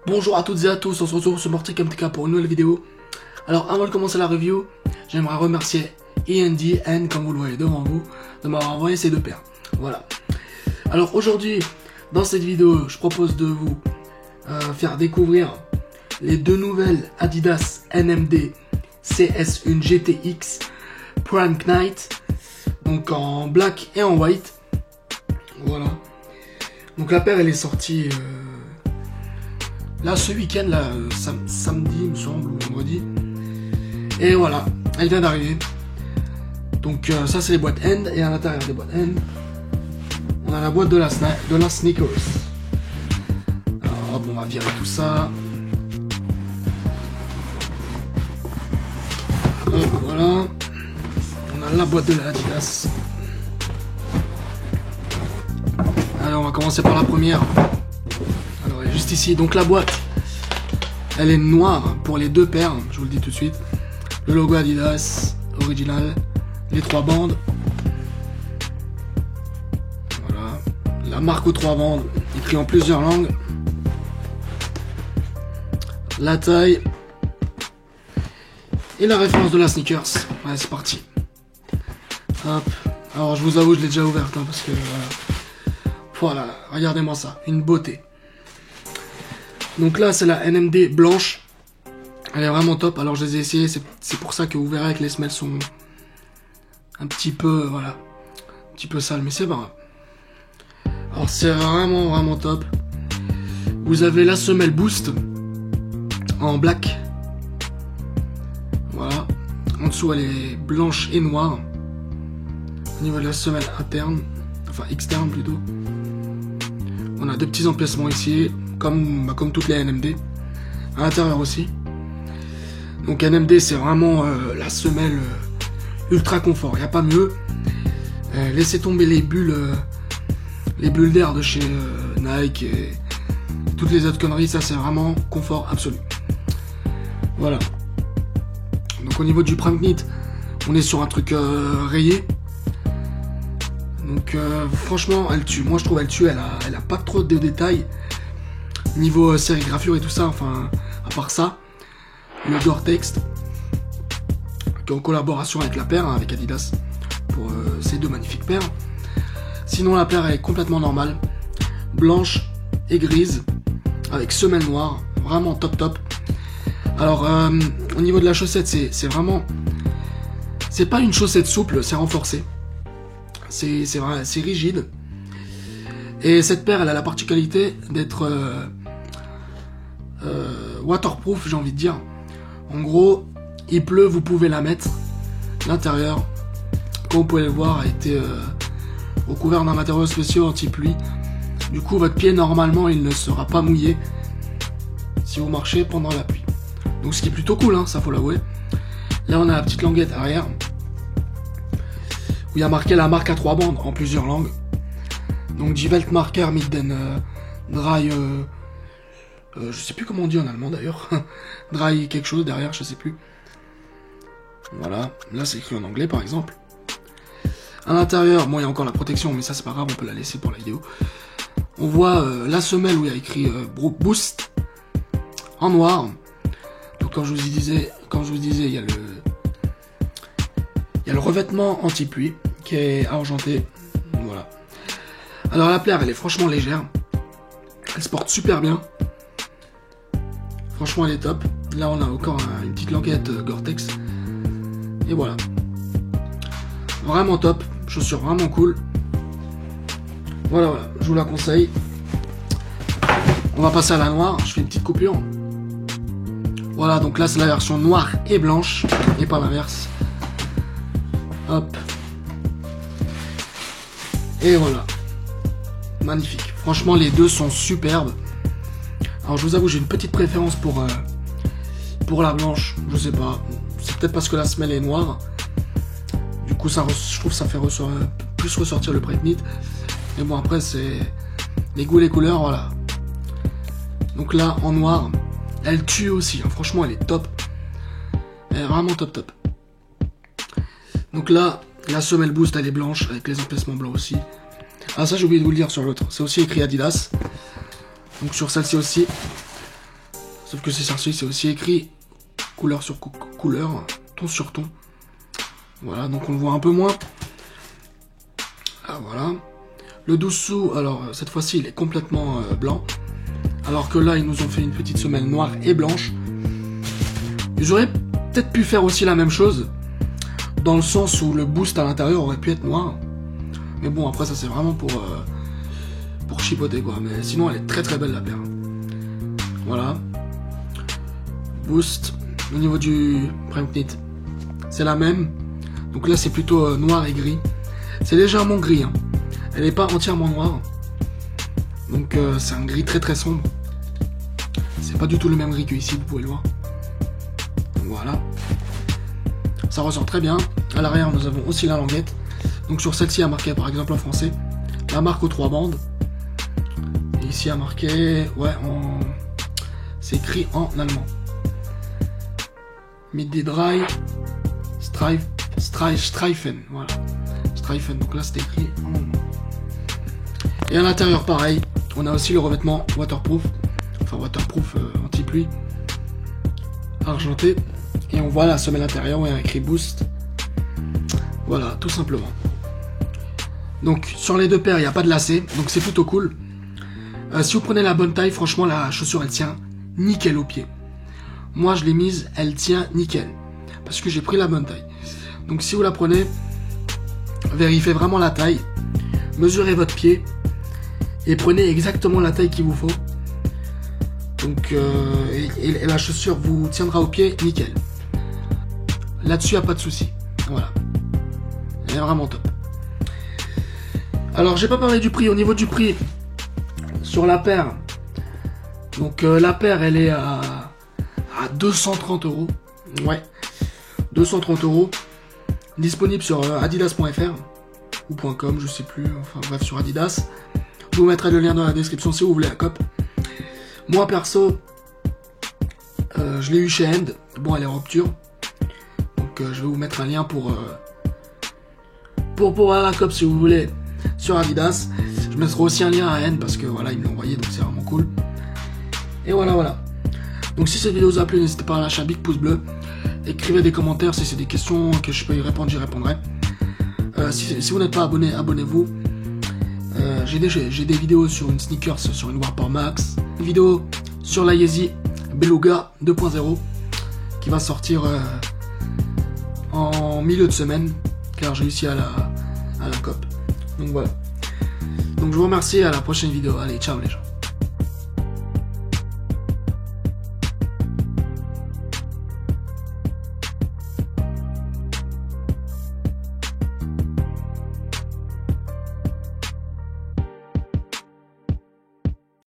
Bonjour à toutes et à tous, on se retrouve sur Mortic MTK pour une nouvelle vidéo. Alors avant de commencer la review, j'aimerais remercier ENDN, comme vous le voyez devant vous, de m'avoir envoyé ces deux paires. Voilà. Alors aujourd'hui, dans cette vidéo, je propose de vous faire découvrir les deux nouvelles Adidas NMD CS1 GTX Prime Knight, donc en black et en white. Voilà. Donc la paire elle est sortie là ce week-end, là samedi il me semble, ou vendredi. Et voilà, elle vient d'arriver. Donc ça c'est les boîtes End, et à l'intérieur des boîtes End, on a la boîte de la sneakers. Alors hop, on va virer tout ça. Hop, voilà. On a la boîte de la Adidas. Alors on va commencer par la première. Alors elle est juste ici. Donc la boîte, elle est noire pour les deux paires, je vous le dis tout de suite. Le logo Adidas original, les trois bandes. Voilà. La marque aux trois bandes, écrit en plusieurs langues. La taille. Et la référence de la sneakers. Ouais, c'est parti. Hop. Alors je vous avoue, je l'ai déjà ouverte, hein, parce que voilà, regardez-moi ça, une beauté. Donc là, c'est la NMD blanche. Elle est vraiment top. Alors je les ai essayées, c'est pour ça que vous verrez que les semelles sont un petit peu, voilà, un petit peu sales, mais c'est pas grave. Alors c'est vraiment top. Vous avez la semelle Boost en black. Voilà. En dessous, elle est blanche et noire. Au niveau de la semelle interne, enfin externe plutôt. On a deux petits emplacements ici, comme toutes les NMD. À l'intérieur aussi. Donc NMD, c'est vraiment la semelle ultra confort. Il n'y a pas mieux. Laissez tomber les bulles d'air de chez Nike et toutes les autres conneries. Ça, c'est vraiment confort absolu. Voilà. Donc au niveau du Prime Knit, on est sur un truc rayé. Donc franchement elle tue, moi je trouve elle tue, elle a pas trop de détails niveau sérigraphure et tout ça, enfin à part ça. Le Gore-Tex qui est en collaboration avec la paire, hein, avec Adidas pour ces deux magnifiques paires. Sinon la paire elle est complètement normale, blanche et grise avec semelle noire, vraiment top. Alors au niveau de la chaussette, c'est vraiment, c'est pas une chaussette souple, c'est renforcé. C'est rigide. Et cette paire, elle a la particularité d'être waterproof, j'ai envie de dire. En gros, il pleut, vous pouvez la mettre. L'intérieur, comme vous pouvez le voir, a été recouvert d'un matériau spécial anti-pluie. Du coup, votre pied, normalement, il ne sera pas mouillé si vous marchez pendant la pluie. Donc, ce qui est plutôt cool, hein, ça faut l'avouer. Là, on a la petite languette arrière. Où il y a marqué la marque à trois bandes en plusieurs langues. Donc Die Weltmarke Mitten Dry, je sais plus comment on dit en allemand d'ailleurs. Dry quelque chose derrière, je sais plus. Voilà, là c'est écrit en anglais par exemple. À l'intérieur, bon il y a encore la protection, mais ça c'est pas grave, on peut la laisser pour la vidéo. On voit la semelle où il y a écrit Boost en noir. Donc quand je vous disais, il y a le revêtement anti-pluie qui est argenté. Voilà. Alors la paire, elle est franchement légère. Elle se porte super bien. Franchement, elle est top. Là, on a encore une petite languette Gore-Tex. Et voilà. Vraiment top. Chaussure vraiment cool. Voilà, je vous la conseille. On va passer à la noire. Je fais une petite coupure. Voilà, donc là, c'est la version noire et blanche. Et pas l'inverse. Hop. Et voilà. Magnifique. Franchement, les deux sont superbes. Alors, je vous avoue, j'ai une petite préférence pour la blanche. Je sais pas. C'est peut-être parce que la semelle est noire. Du coup, je trouve que ça fait plus ressortir le Prime Knit. Mais bon, après, c'est les goûts et les couleurs, voilà. Donc là, en noir, elle tue aussi. Hein. Franchement, elle est top. Elle est vraiment top. Donc là, la semelle Boost, elle est blanche, avec les emplacements blancs aussi. Ah ça j'ai oublié de vous le dire sur l'autre, c'est aussi écrit Adidas. Donc sur celle-ci aussi, Sauf que c'est aussi écrit couleur sur couleur, ton sur ton. Voilà, donc on le voit un peu moins. Ah, voilà. Le 12 sous, alors cette fois-ci il est complètement blanc. Alors que là ils nous ont fait une petite semelle noire et blanche. Ils auraient peut-être pu faire aussi la même chose. Dans le sens où le boost à l'intérieur aurait pu être noir. Mais bon, après ça c'est vraiment pour chipoter quoi. Mais sinon elle est très très belle la paire. Voilà. Boost. Au niveau du prime knit, c'est la même. Donc là c'est plutôt noir et gris. C'est légèrement gris. Hein. Elle n'est pas entièrement noire. Donc c'est un gris très très sombre. C'est pas du tout le même gris que ici, vous pouvez le voir. Donc, voilà. Ça ressort très bien. À l'arrière nous avons aussi la languette. Donc sur celle-ci a marqué par exemple en français la marque aux 3 bandes. Et ici a marqué, ouais, c'est écrit en allemand. Midi Dry Streifen, voilà. Streifen, donc là c'est écrit en allemand. Et à l'intérieur pareil, on a aussi le revêtement waterproof, enfin waterproof anti-pluie, argenté. Et on voit la semelle intérieure où il y a écrit Boost. Voilà, tout simplement. Donc sur les deux paires, il n'y a pas de lacet, donc c'est plutôt cool. Si vous prenez la bonne taille, franchement la chaussure elle tient nickel au pied. Moi je l'ai mise, elle tient nickel. Parce que j'ai pris la bonne taille. Donc si vous la prenez, vérifiez vraiment la taille. Mesurez votre pied. Et prenez exactement la taille qu'il vous faut. Donc et la chaussure vous tiendra au pied nickel. Là-dessus, il n'y a pas de souci. Voilà. Elle est vraiment top. Alors, j'ai pas parlé du prix. Au niveau du prix, sur la paire, donc la paire, elle est à 230 €. Ouais. 230 €. Disponible sur adidas.fr ou .com, je sais plus. Enfin, bref, sur Adidas. Je vous mettrai le lien dans la description si vous voulez la cope. Moi, perso, je l'ai eu chez End. Bon, elle est en rupture. Je vais vous mettre un lien pour voir la cope si vous voulez sur Adidas. Je mettrai aussi un lien à N parce que voilà, ils me l'ont envoyé, donc c'est vraiment cool. Et voilà. Donc si cette vidéo vous a plu, n'hésitez pas à lâcher un big pouce bleu. Écrivez des commentaires si c'est des questions que je peux y répondre, j'y répondrai. Si vous n'êtes pas abonné, abonnez-vous. J'ai des vidéos sur une sneakers, sur une Warper Max. Une vidéo sur la Yeezy Beluga 2.0 qui va sortir en milieu de semaine, car j'ai réussi à la COP. Donc voilà. Donc je vous remercie, à la prochaine vidéo. Allez, ciao les gens.